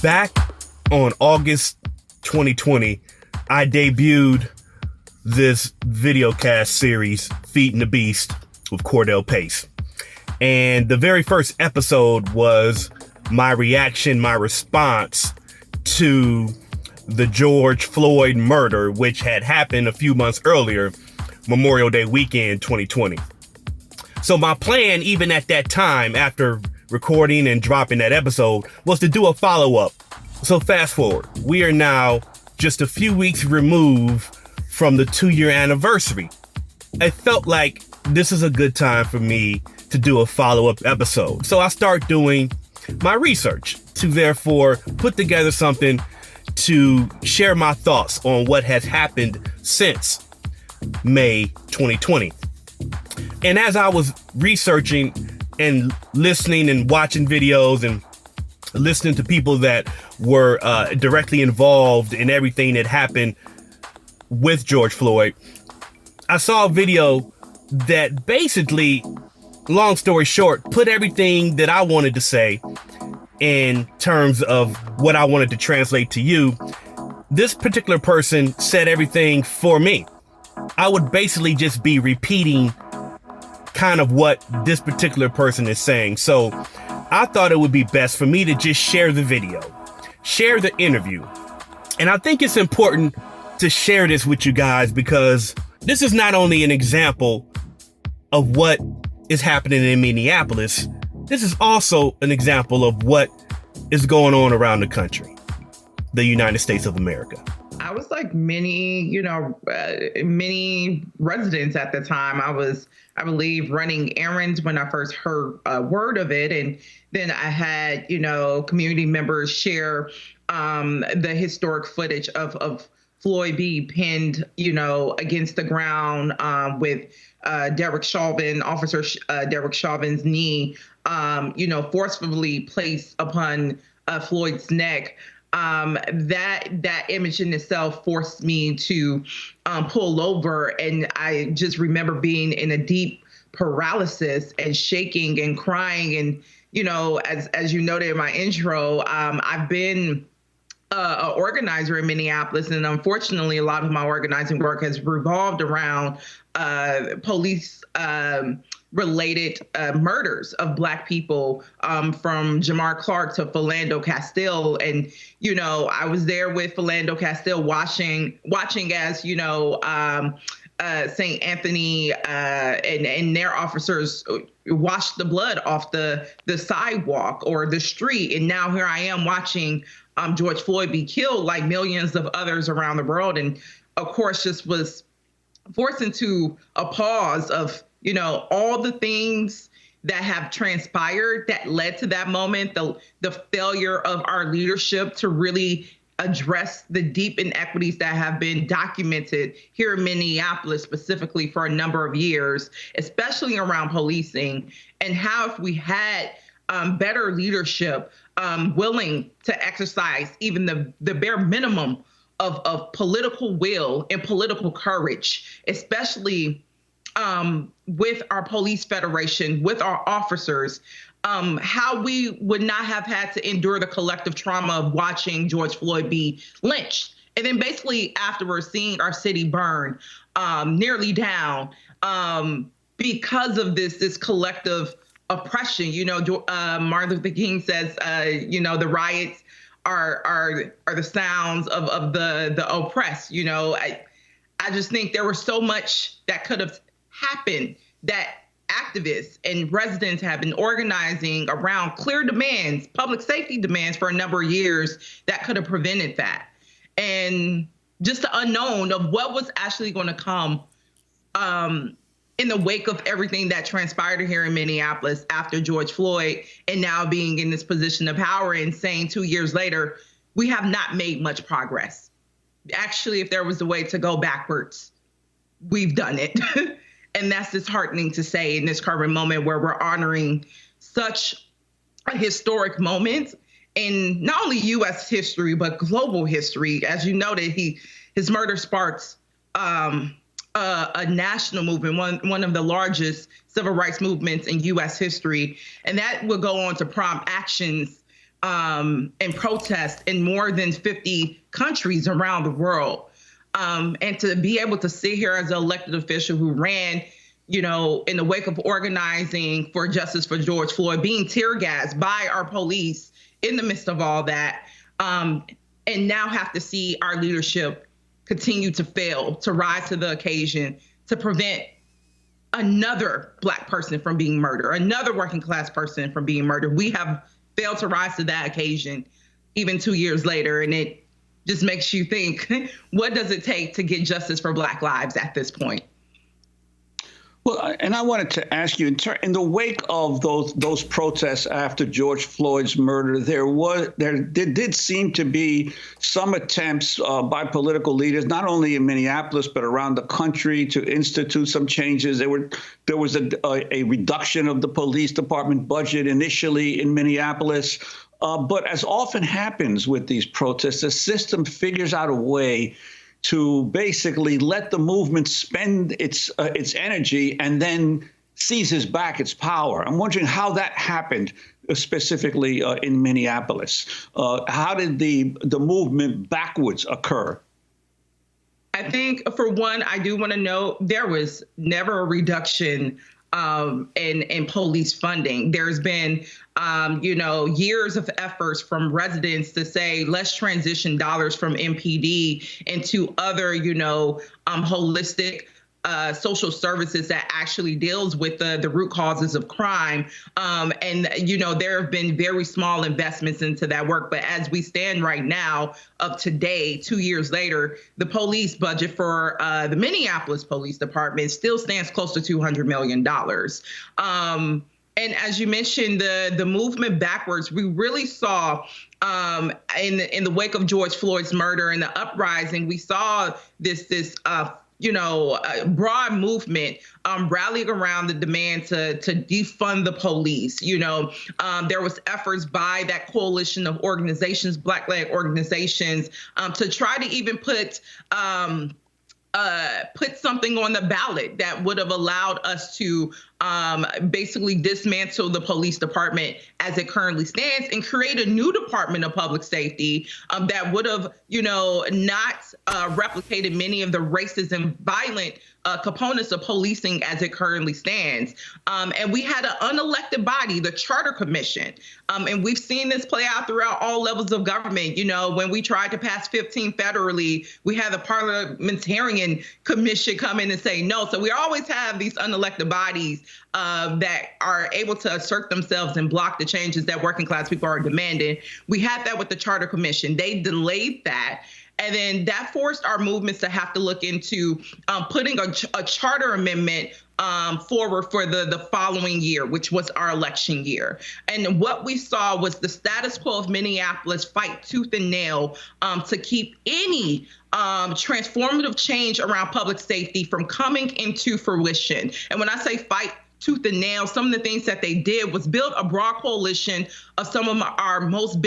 back on August 2020, I debuted this videocast series, Feeding the Beast with Cordell Pace. And the very first episode was my reaction, my response to the George Floyd murder, which had happened a few months earlier, Memorial Day weekend 2020. So my plan, even at that time, after recording and dropping that episode, was to do a follow-up. So fast forward, we are now just a few weeks removed from the 2-year anniversary. I felt like this is a good time for me to do a follow-up episode. So I start doing my research to therefore put together something to share my thoughts on what has happened since May 2020. And as I was researching and listening and watching videos and listening to people that were directly involved in everything that happened with George Floyd, I saw a video that basically, long story short, put everything that I wanted to say in terms of what I wanted to translate to you. This particular person said everything for me. I would basically just be repeating kind of what this particular person is saying. So I thought it would be best for me to just share the video, share the interview. And I think it's important to share this with you guys because this is not only an example of what is happening in Minneapolis, this is also an example of what is going on around the country, the United States of America. I was like many residents at the time. I was, I believe, running errands when I first heard word of it. And then I had, community members share the historic footage of Floyd being pinned, against the ground with Derek Chauvin, Officer Derek Chauvin's knee, forcefully placed upon Floyd's neck. That image in itself forced me to pull over. And I just remember being in a deep paralysis and shaking and crying. And, as you noted in my intro, I've been an organizer in Minneapolis. And unfortunately, a lot of my organizing work has revolved around police related murders of Black people, from Jamar Clark to Philando Castile. And, I was there with Philando Castile watching as, St. Anthony and their officers washed the blood off the sidewalk or the street. And now here I am watching George Floyd be killed like millions of others around the world. And of course, just was forced into a pause of, all the things that have transpired that led to that moment, the failure of our leadership to really address the deep inequities that have been documented here in Minneapolis, specifically for a number of years, especially around policing, and how if we had better leadership willing to exercise even the bare minimum of political will and political courage, especially with our police federation, with our officers, how we would not have had to endure the collective trauma of watching George Floyd be lynched. And then basically afterwards seeing our city burn nearly down because of this collective oppression. Martin Luther King says, the riots are the sounds of the oppressed. I just think there was so much that could have happened that activists and residents have been organizing around clear demands, public safety demands for a number of years that could have prevented that. And just the unknown of what was actually going to come in the wake of everything that transpired here in Minneapolis after George Floyd, and now being in this position of power and saying 2 years later, we have not made much progress. Actually, if there was a way to go backwards, we've done it. And that's disheartening to say in this current moment where we're honoring such a historic moment in not only U.S. history, but global history. As you noted, his murder sparks a national movement, one of the largest civil rights movements in U.S. history. And that will go on to prompt actions and protest in more than 50 countries around the world. And to be able to sit here as an elected official who ran, in the wake of organizing for justice for George Floyd, being tear gassed by our police in the midst of all that, and now have to see our leadership continue to fail, to rise to the occasion, to prevent another Black person from being murdered, another working class person from being murdered. We have failed to rise to that occasion even 2 years later. And it just makes you think, what does it take to get justice for Black lives at this point? Well, and I wanted to ask you, in the wake of those protests after George Floyd's murder, there did seem to be some attempts by political leaders, not only in Minneapolis but around the country, to institute some changes. There was a reduction of the police department budget initially in Minneapolis, but as often happens with these protests, the system figures out a way to basically let the movement spend its energy and then seizes back its power. I'm wondering how that happened specifically in Minneapolis. How did the movement backwards occur? I think, for one, I do want to note there was never a reduction in police funding. There's been, years of efforts from residents to say, let's transition dollars from MPD into other, holistic social services that actually deals with the root causes of crime. There have been very small investments into that work. But as we stand right now, of today, 2 years later, the police budget for the Minneapolis Police Department still stands close to $200 million. And as you mentioned, the movement backwards, we really saw in the wake of George Floyd's murder and the uprising, we saw this broad movement rallying around the demand to defund the police. There was efforts by that coalition of organizations, Black-led organizations, to try to even put something on the ballot that would have allowed us to basically dismantle the police department as it currently stands and create a new Department of Public Safety that would have, not replicated many of the racist and violent components of policing as it currently stands. And we had an unelected body, the Charter Commission. And we've seen this play out throughout all levels of government. When we tried to pass 15 federally, we had the Parliamentarian Commission come in and say no. So we always have these unelected bodies that are able to assert themselves and block the changes that working class people are demanding. We had that with the Charter Commission. They delayed that. And then that forced our movements to have to look into putting a charter amendment forward for the following year, which was our election year. And what we saw was the status quo of Minneapolis fight tooth and nail to keep any transformative change around public safety from coming into fruition. And when I say fight tooth and nail, some of the things that they did was build a broad coalition of some of our most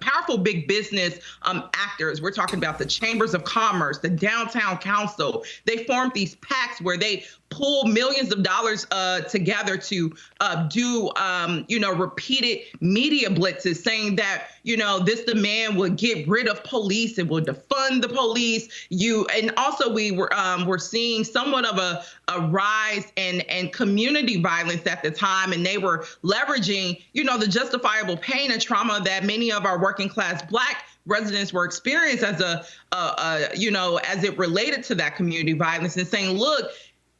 powerful big business actors. We're talking about the chambers of commerce, the downtown council. They formed these PACs where they pull millions of dollars together to do, repeated media blitzes saying that, this demand would get rid of police, it would defund the police. And also we're seeing somewhat of a rise in community violence at the time, and they were leveraging, the justifiable pain and trauma that many of our working class Black residents were experiencing as as it related to that community violence, and saying, look,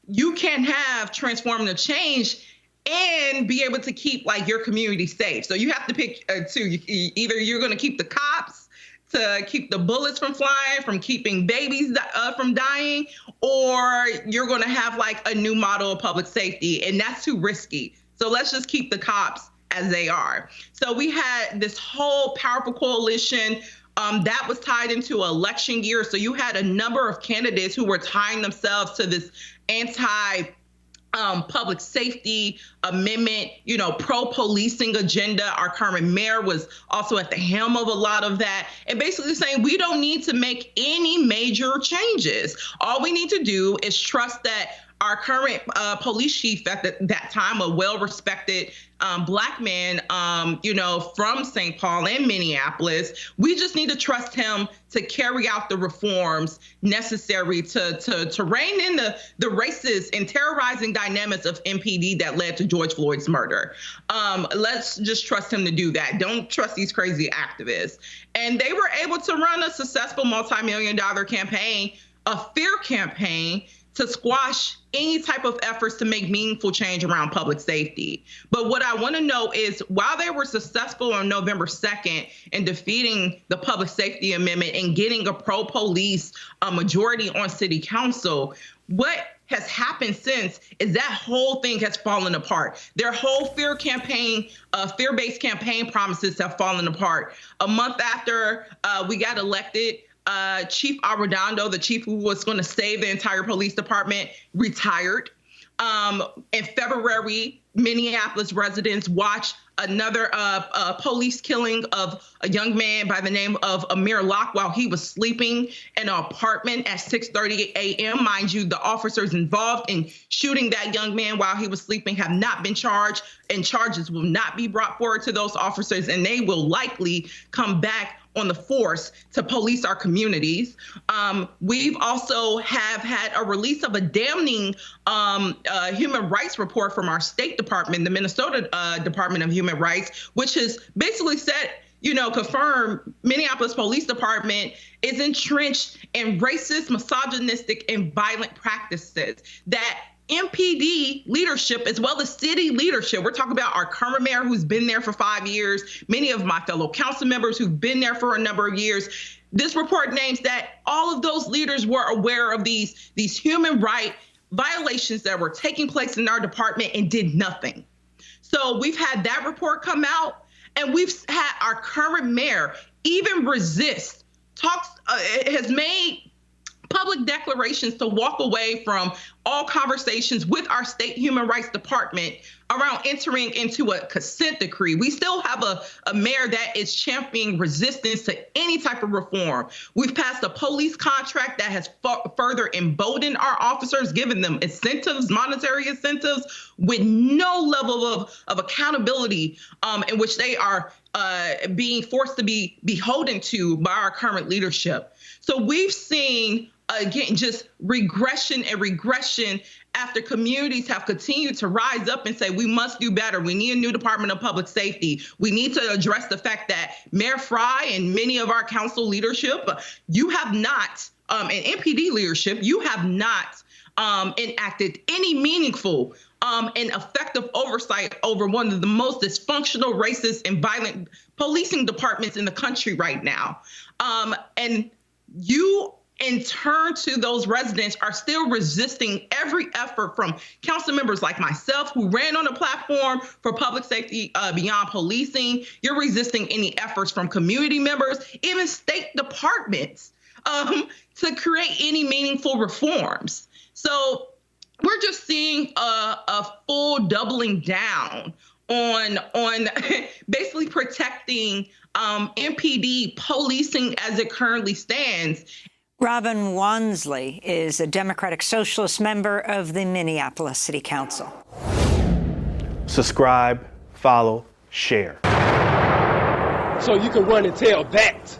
you can't have transformative change and be able to keep your community safe. So you have to pick two. Either you're going to keep the cops to keep the bullets from flying, from keeping babies from dying, or you're going to have a new model of public safety, and that's too risky. So let's just keep the cops as they are. So we had this whole powerful coalition that was tied into election year. So you had a number of candidates who were tying themselves to this anti-public safety amendment, pro-policing agenda. Our current mayor was also at the helm of a lot of that, and basically saying we don't need to make any major changes. All we need to do is trust that our current police chief at that time, a well-respected Black man, from St. Paul and Minneapolis. We just need to trust him to carry out the reforms necessary to rein in the racist and terrorizing dynamics of MPD that led to George Floyd's murder. Let's just trust him to do that. Don't trust these crazy activists. And they were able to run a successful multi-million-dollar campaign, a fear campaign, to squash any type of efforts to make meaningful change around public safety. But what I want to know is, while they were successful on November 2nd in defeating the Public Safety Amendment and getting a pro-police majority on city council, what has happened since is that whole thing has fallen apart. Their whole fear campaign, fear-based campaign promises have fallen apart. A month after we got elected, Chief Arredondo, the chief who was going to save the entire police department, retired. In February, Minneapolis residents watched another police killing of a young man by the name of Amir Locke while he was sleeping in an apartment at 6:30 a.m. Mind you, the officers involved in shooting that young man while he was sleeping have not been charged, and charges will not be brought forward to those officers, and they will likely come back on the force to police our communities. We've also have had a release of a damning human rights report from our State Department, the Minnesota Department of Human Rights, which has basically said, confirmed Minneapolis Police Department is entrenched in racist, misogynistic, and violent practices that MPD leadership, as well as city leadership. We're talking about our current mayor who's been there for 5 years, many of my fellow council members who've been there for a number of years. This report names that all of those leaders were aware of these human right violations that were taking place in our department and did nothing. So we've had that report come out, and we've had our current mayor even resist, has made public declarations to walk away from all conversations with our state human rights department around entering into a consent decree. We still have a mayor that is championing resistance to any type of reform. We've passed a police contract that has further emboldened our officers, given them incentives, monetary incentives, with no level of accountability in which they are being forced to be beholden to by our current leadership. So we've seen, again, just regression and regression after communities have continued to rise up and say, we must do better. We need a new Department of Public Safety. We need to address the fact that Mayor Fry and many of our council leadership, you have not, and MPD leadership, you have not enacted any meaningful and effective oversight over one of the most dysfunctional, racist, and violent policing departments in the country right now. And you, in turn to those residents, are still resisting every effort from council members like myself who ran on a platform for public safety beyond policing. You're resisting any efforts from community members, even state departments, to create any meaningful reforms. So we're just seeing a full doubling down on basically protecting MPD policing as it currently stands. Robin Wonsley is a Democratic Socialist member of the Minneapolis City Council. Subscribe, follow, share. So you can run and tell that